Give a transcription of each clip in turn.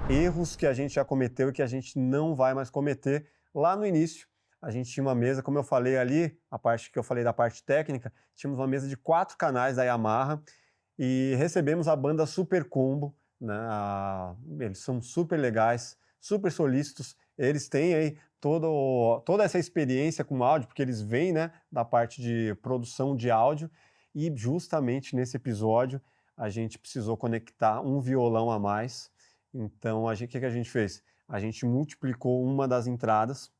erros que a gente já cometeu e que a gente não vai mais cometer. Lá no início, a gente tinha uma mesa, como eu falei ali, a parte que eu falei da parte técnica, tínhamos uma mesa de 4 canais da Yamaha e recebemos a banda Super Combo, né? Eles são super legais, super solícitos, eles têm aí toda essa experiência com áudio, porque eles vêm, né, da parte de produção de áudio, e justamente nesse episódio a gente precisou conectar um violão a mais. Então, o que a gente fez? A gente multiplicou uma das entradas,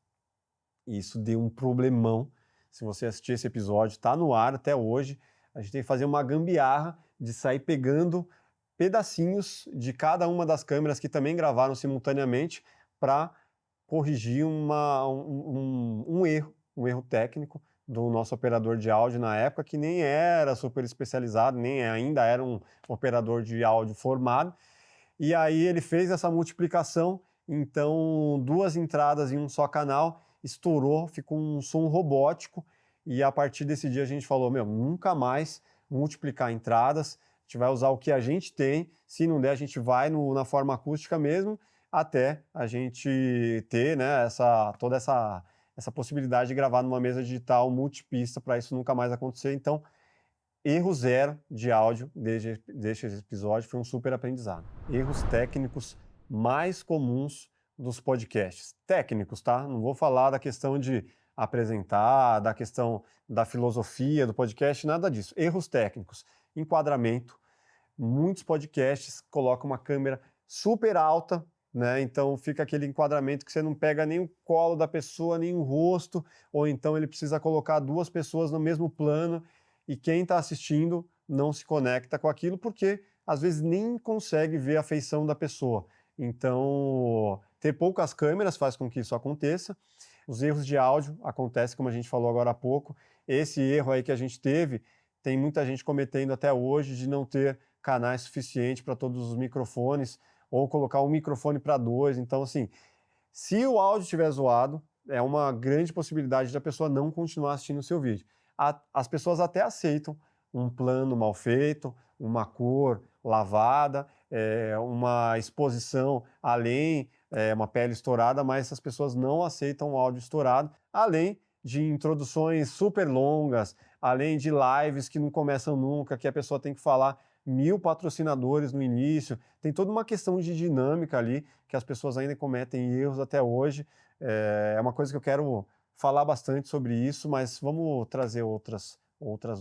e isso deu um problemão. Se você assistir esse episódio, está no ar até hoje. A gente tem que fazer uma gambiarra de sair pegando pedacinhos de cada uma das câmeras que também gravaram simultaneamente para corrigir um erro técnico do nosso operador de áudio na época, que nem era super especializado, nem ainda era um operador de áudio formado. E aí ele fez essa multiplicação, então 2 entradas em um só canal, estourou, ficou um som robótico, e a partir desse dia a gente falou, meu, nunca mais multiplicar entradas, a gente vai usar o que a gente tem, se não der a gente vai na forma acústica mesmo, até a gente ter, né, toda essa possibilidade de gravar numa mesa digital multipista para isso nunca mais acontecer. Então, erro zero de áudio desde esse episódio, foi um super aprendizado. Erros técnicos mais comuns dos podcasts. Técnicos, tá? Não vou falar da questão de apresentar, da questão da filosofia do podcast, nada disso. Erros técnicos. Enquadramento. Muitos podcasts colocam uma câmera super alta, né? Então fica aquele enquadramento que você não pega nem o colo da pessoa, nem o rosto, ou então ele precisa colocar 2 pessoas no mesmo plano e quem está assistindo não se conecta com aquilo porque às vezes nem consegue ver a feição da pessoa. Então, ter poucas câmeras faz com que isso aconteça. Os erros de áudio acontecem, como a gente falou agora há pouco. Esse erro aí que a gente teve, tem muita gente cometendo até hoje de não ter canais suficientes para todos os microfones, ou colocar um microfone para 2. Então, assim, se o áudio estiver zoado, é uma grande possibilidade da pessoa não continuar assistindo o seu vídeo. As pessoas até aceitam um plano mal feito, uma cor lavada, uma exposição além, uma pele estourada, mas as pessoas não aceitam o áudio estourado, além de introduções super longas, além de lives que não começam nunca, que a pessoa tem que falar 1000 patrocinadores no início, tem toda uma questão de dinâmica ali, que as pessoas ainda cometem erros até hoje. É uma coisa que eu quero falar bastante sobre isso, mas vamos trazer outras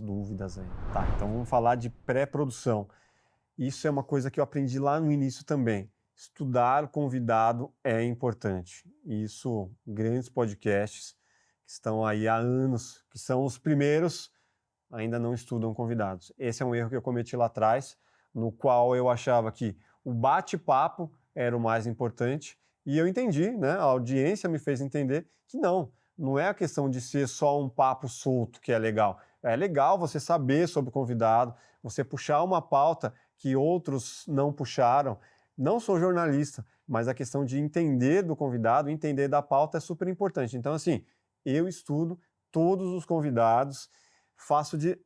dúvidas aí. Tá, então vamos falar de pré-produção. Isso é uma coisa que eu aprendi lá no início também. Estudar o convidado é importante. Isso, grandes podcasts que estão aí há anos, que são os primeiros, ainda não estudam convidados. Esse é um erro que eu cometi lá atrás, no qual eu achava que o bate-papo era o mais importante, e eu entendi, né? A audiência me fez entender que não é a questão de ser só um papo solto que é legal. É legal você saber sobre o convidado, você puxar uma pauta que outros não puxaram. Não sou jornalista, mas a questão de entender do convidado, entender da pauta é super importante. Então, assim, eu estudo todos os convidados, faço de.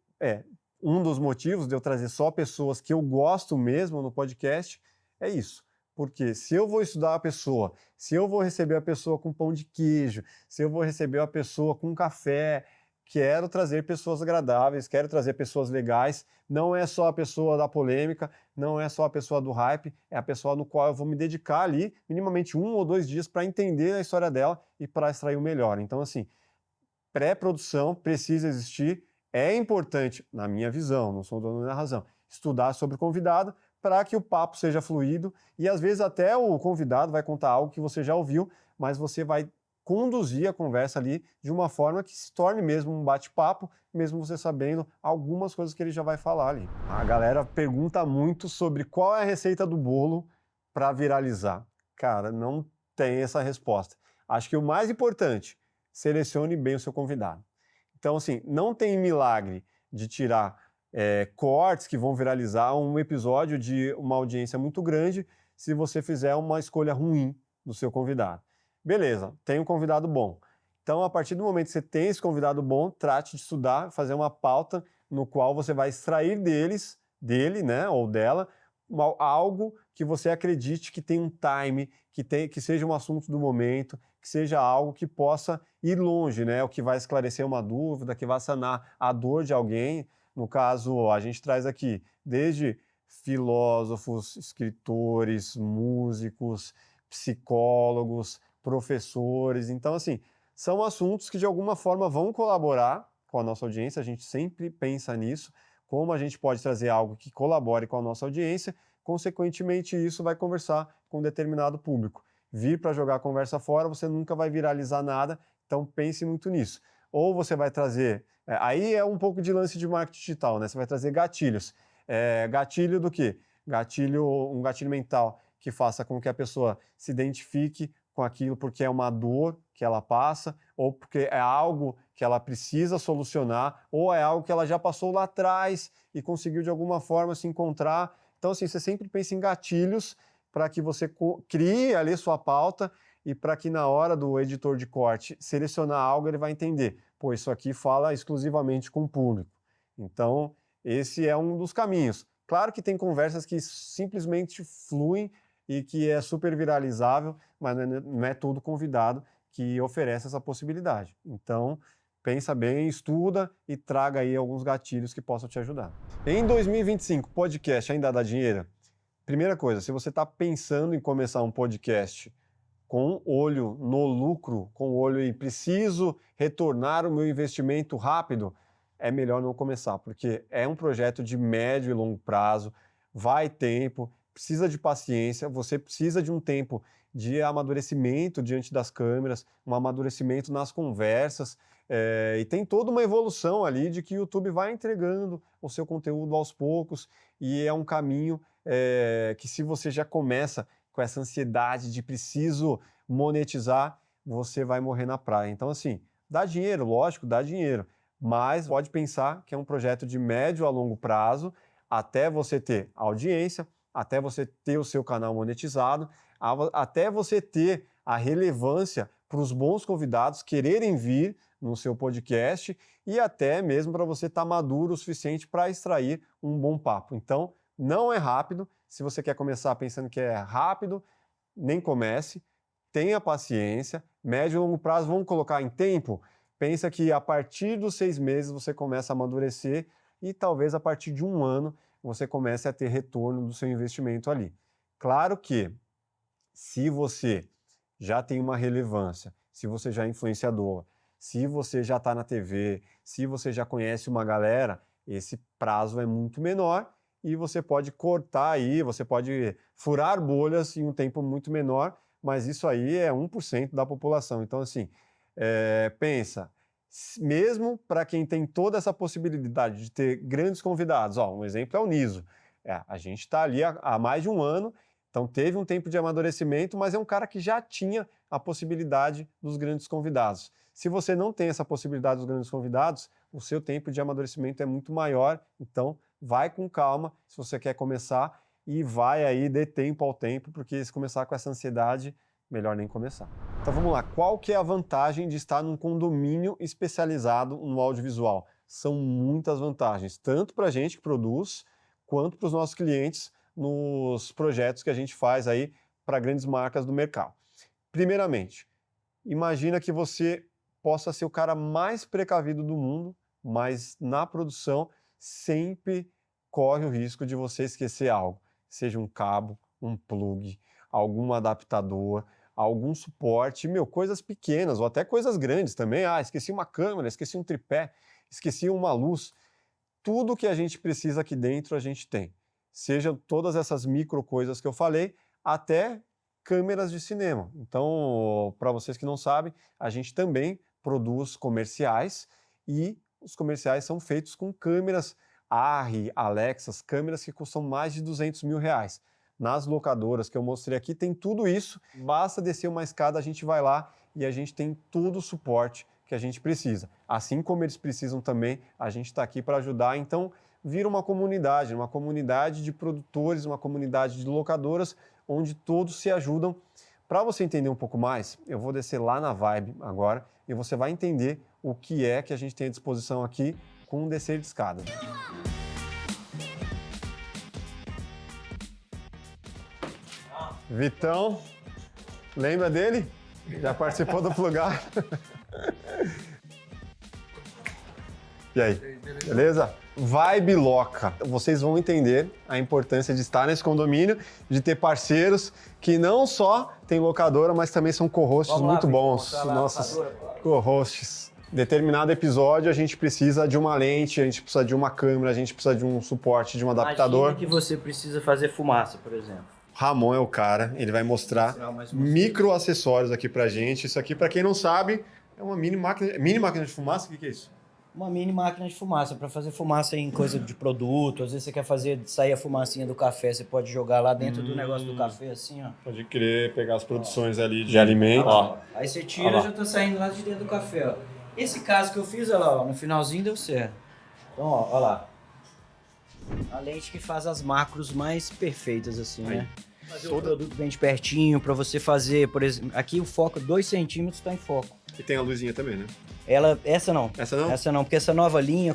Um dos motivos de eu trazer só pessoas que eu gosto mesmo no podcast é isso. Porque se eu vou estudar a pessoa, se eu vou receber a pessoa com pão de queijo, se eu vou receber a pessoa com café, quero trazer pessoas agradáveis, quero trazer pessoas legais, não é só a pessoa da polêmica, não é só a pessoa do hype, é a pessoa no qual eu vou me dedicar ali, minimamente 1 ou 2 dias, para entender a história dela e para extrair o melhor. Então, assim, pré-produção precisa existir. É importante, na minha visão, não sou dono da razão, estudar sobre o convidado para que o papo seja fluido e às vezes até o convidado vai contar algo que você já ouviu, mas você vai conduzir a conversa ali de uma forma que se torne mesmo um bate-papo, mesmo você sabendo algumas coisas que ele já vai falar ali. A galera pergunta muito sobre qual é a receita do bolo para viralizar. Cara, não tem essa resposta. Acho que o mais importante, selecione bem o seu convidado. Então, assim, não tem milagre de tirar cortes que vão viralizar um episódio de uma audiência muito grande se você fizer uma escolha ruim do seu convidado. Beleza, tem um convidado bom. Então, a partir do momento que você tem esse convidado bom, trate de estudar, fazer uma pauta no qual você vai extrair dele, né, ou dela, algo que você acredite que tem um time, que seja um assunto do momento, que seja algo que possa ir longe, né? O que vai esclarecer uma dúvida, que vai sanar a dor de alguém. No caso, a gente traz aqui desde filósofos, escritores, músicos, psicólogos, professores. Então, assim, são assuntos que de alguma forma vão colaborar com a nossa audiência, a gente sempre pensa nisso, como a gente pode trazer algo que colabore com a nossa audiência, consequentemente isso vai conversar com um determinado público. Vir para jogar a conversa fora, você nunca vai viralizar nada, então pense muito nisso. Ou você vai trazer, aí é um pouco de lance de marketing digital, né? Você vai trazer gatilhos. Gatilho do quê? Um gatilho mental que faça com que a pessoa se identifique com aquilo porque é uma dor que ela passa, ou porque é algo que ela precisa solucionar, ou é algo que ela já passou lá atrás e conseguiu de alguma forma se encontrar. Então, assim, você sempre pensa em gatilhos para que você crie ali sua pauta e para que na hora do editor de corte selecionar algo, ele vai entender, pô, isso aqui fala exclusivamente com o público. Então, esse é um dos caminhos. Claro que tem conversas que simplesmente fluem e que é super viralizável, mas não é todo convidado que oferece essa possibilidade. Então, pensa bem, estuda e traga aí alguns gatilhos que possam te ajudar. Em 2025, podcast ainda dá dinheiro? Primeira coisa, se você está pensando em começar um podcast com olho no lucro, com olho em preciso retornar o meu investimento rápido, é melhor não começar, porque é um projeto de médio e longo prazo, vai tempo, precisa de paciência, você precisa de um tempo de amadurecimento diante das câmeras, um amadurecimento nas conversas, e tem toda uma evolução ali de que o YouTube vai entregando o seu conteúdo aos poucos, e é um caminho que se você já começa com essa ansiedade de preciso monetizar, você vai morrer na praia. Então, assim, dá dinheiro, lógico, dá dinheiro, mas pode pensar que é um projeto de médio a longo prazo, até você ter audiência, até você ter o seu canal monetizado, até você ter a relevância para os bons convidados quererem vir no seu podcast e até mesmo para você estar maduro o suficiente para extrair um bom papo. Então, não é rápido. Se você quer começar pensando que é rápido, nem comece. Tenha paciência. Médio e longo prazo, vamos colocar em tempo? Pensa que a partir dos 6 meses você começa a amadurecer e talvez a partir de 1 ano você comece a ter retorno do seu investimento ali. Claro que se você já tem uma relevância, se você já é influenciador, se você já está na TV, se você já conhece uma galera, esse prazo é muito menor e você pode cortar aí, você pode furar bolhas em um tempo muito menor, mas isso aí é 1% da população. Então, assim, pensa, mesmo para quem tem toda essa possibilidade de ter grandes convidados, um exemplo é o Niso. A gente está ali há mais de 1 ano, então teve um tempo de amadurecimento, mas é um cara que já tinha a possibilidade dos grandes convidados. Se você não tem essa possibilidade dos grandes convidados, o seu tempo de amadurecimento é muito maior, então vai com calma se você quer começar e vai aí, dê tempo ao tempo, porque se começar com essa ansiedade, melhor nem começar. Então vamos lá, qual que é a vantagem de estar num condomínio especializado no audiovisual? São muitas vantagens, tanto para a gente que produz, quanto para os nossos clientes nos projetos que a gente faz aí para grandes marcas do mercado. Primeiramente, imagina que você possa ser o cara mais precavido do mundo, mas na produção sempre corre o risco de você esquecer algo, seja um cabo, um plug, algum adaptador, algum suporte, coisas pequenas ou até coisas grandes também. Esqueci uma câmera, esqueci um tripé, esqueci uma luz. Tudo que a gente precisa aqui dentro a gente tem. Seja todas essas micro coisas que eu falei, até câmeras de cinema. Então, para vocês que não sabem, a gente também produz comerciais e os comerciais são feitos com câmeras Arri, Alexas, câmeras que custam mais de R$200 mil. Nas locadoras que eu mostrei aqui tem tudo isso, basta descer uma escada, a gente vai lá e a gente tem todo o suporte que a gente precisa. Assim como eles precisam também, a gente está aqui para ajudar. Então, vira uma comunidade de produtores, uma comunidade de locadoras, onde todos se ajudam. Para você entender um pouco mais, eu vou descer lá na Vibe agora e você vai entender o que é que a gente tem à disposição aqui com um descer de escada. Vitão, lembra dele? Já participou do Plugado? E aí, beleza? Vibe Loca. Vocês vão entender a importância de estar nesse condomínio, de ter parceiros que não só tem locadora, mas também são co-hosts muito bons. Nossos co-hosts. Determinado episódio a gente precisa de uma lente, a gente precisa de uma câmera, a gente precisa de um suporte, de um adaptador. Imagina que você precisa fazer fumaça, por exemplo. Ramon é o cara, ele vai mostrar micro acessórios aqui pra gente. Isso aqui, pra quem não sabe, é uma mini máquina de fumaça. O que é isso? Uma mini máquina de fumaça, para fazer fumaça em coisa de produto. Às vezes você quer sair a fumacinha do café, você pode jogar lá dentro do negócio do café, assim, ó. Pode crer, pegar as produções ali de alimento. Ó. Aí você tira, já tá saindo lá de dentro do café, ó. Esse caso que eu fiz, olha lá, ó, no finalzinho deu certo. Então, ó, olha lá. A lente que faz as macros mais perfeitas, assim, né? Fazer o produto bem de pertinho, para você fazer, por exemplo, aqui o foco, 2 centímetros tá em foco. E tem a luzinha também, né? Essa não. Essa não? Essa não, porque essa nova linha,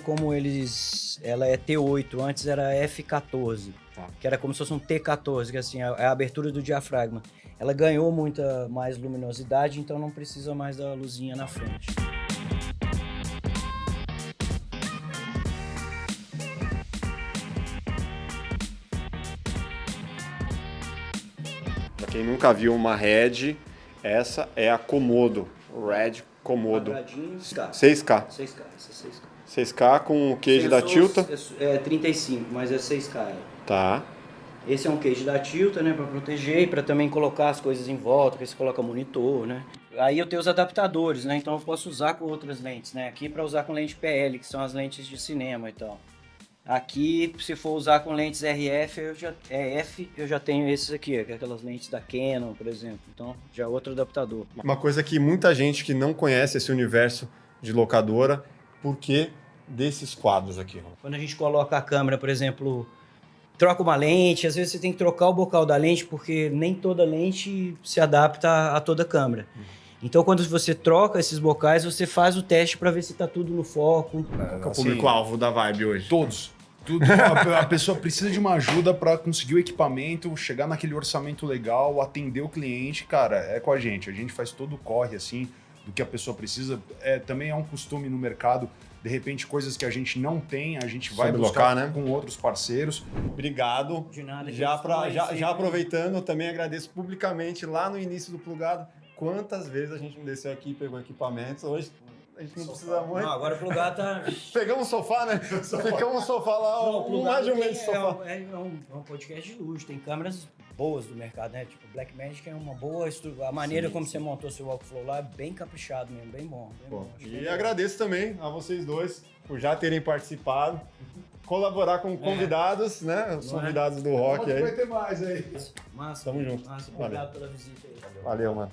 ela é T8, antes era F14, que era como se fosse um T14, que assim, é a abertura do diafragma. Ela ganhou muita mais luminosidade, então não precisa mais da luzinha na frente. Pra quem nunca viu uma Red, essa é a Komodo. Red Komodo. 6K. 6K, essa é 6K. 6K com o cage da Tilta. É 35, mas é 6K. Tá. Esse é um cage da Tilta, né, para proteger e para também colocar as coisas em volta, que você coloca monitor, né. Aí eu tenho os adaptadores, né, então eu posso usar com outras lentes, né. Aqui para usar com lente PL, que são as lentes de cinema e tal. Aqui, se for usar com lentes RF, eu já tenho esses aqui, aquelas lentes da Canon, por exemplo. Então, já é outro adaptador. Uma coisa que muita gente que não conhece esse universo de locadora, por que desses quadros aqui? Quando a gente coloca a câmera, por exemplo, troca uma lente, às vezes você tem que trocar o bocal da lente, porque nem toda lente se adapta a toda câmera. Então, quando você troca esses bocais, você faz o teste para ver se está tudo no foco. Qual é o público-alvo da Vibe hoje? Todos. A pessoa precisa de uma ajuda para conseguir o equipamento, chegar naquele orçamento legal, atender o cliente, cara, é com a gente. A gente faz todo o corre, assim, do que a pessoa precisa. Também é um costume no mercado, de repente, coisas que a gente não tem, a gente vai buscar, né, com outros parceiros. Obrigado. De nada. Já aproveitando, eu também agradeço publicamente lá no início do Plugado, quantas vezes a gente não desceu aqui e pegou equipamentos. Hoje a gente não precisa muito. Não, agora o Plugado tá... Pegamos o sofá, né? Ficamos no sofá lá, mais de um mês de sofá. É um podcast de luxo, tem câmeras boas do mercado, né? Tipo, Blackmagic é uma boa estrutura. A maneira como você montou seu workflow lá é bem caprichado mesmo, bem bom. E agradeço também a vocês dois por já terem participado, colaborar com convidados, né? Os convidados do rock aí. Vai ter mais aí. Massa. Tamo junto. Massa, obrigado pela visita aí. Valeu, mano.